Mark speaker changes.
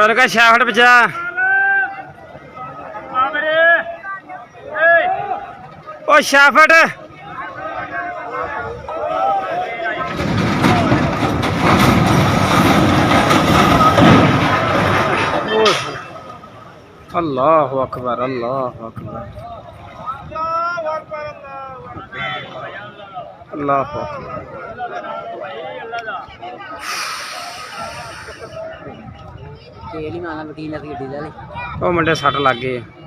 Speaker 1: उनका 66 बचा ओ 66 अल्लाह अकबर अल्लाह अकबर अल्लाह अकबर
Speaker 2: तेल ही माना वकील की गड्डी दा
Speaker 1: ओ मुंडे सट लग गए।